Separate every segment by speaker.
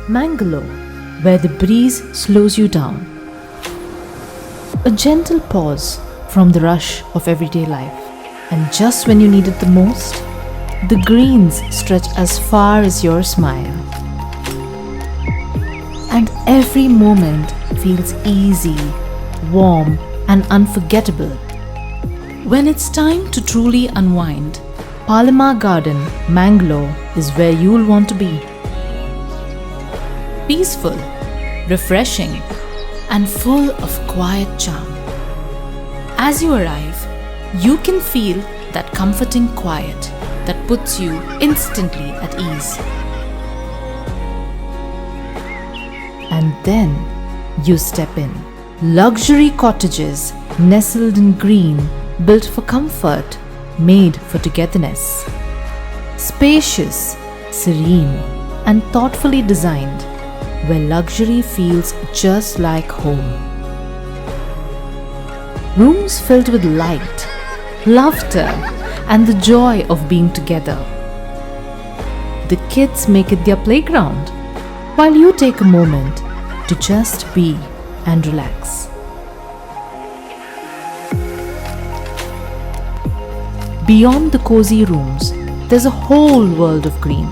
Speaker 1: Mangalore, where the breeze slows you down. A gentle pause from the rush of everyday life. And just when you need it the most, the greens stretch as far as your smile. And every moment feels easy, warm, and unforgettable. When it's time to truly unwind, Palemar Garden, Mangalore is where you'll want to be. Peaceful, refreshing, and full of quiet charm. As you arrive, you can feel that comforting quiet that puts you instantly at ease. And then you step in. Luxury cottages nestled in green, built for comfort, made for togetherness. Spacious, serene, and thoughtfully designed, where luxury feels just like home. Rooms filled with light, laughter, and the joy of being together. The kids make it their playground, while you take a moment to just be and relax. Beyond the cozy rooms, there's a whole world of green.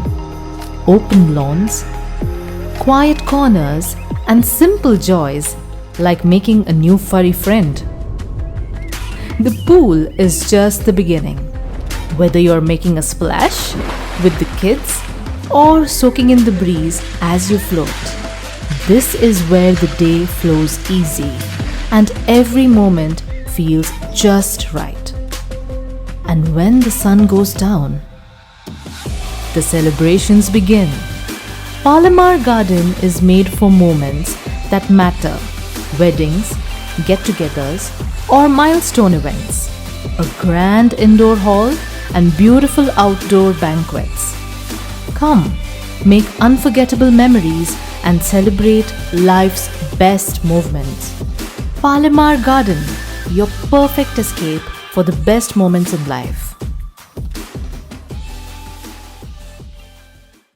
Speaker 1: Open lawns, quiet corners, and simple joys like making a new furry friend. The pool is just the beginning. Whether you're making a splash with the kids or soaking in the breeze as you float, this is where the day flows easy and every moment feels just right. And when the sun goes down, the celebrations begin. Palemar Garden is made for moments that matter: weddings, get-togethers, or milestone events. A grand indoor hall and beautiful outdoor banquets. Come, make unforgettable memories and celebrate life's best moments. Palemar Garden, your perfect escape for the best moments in life.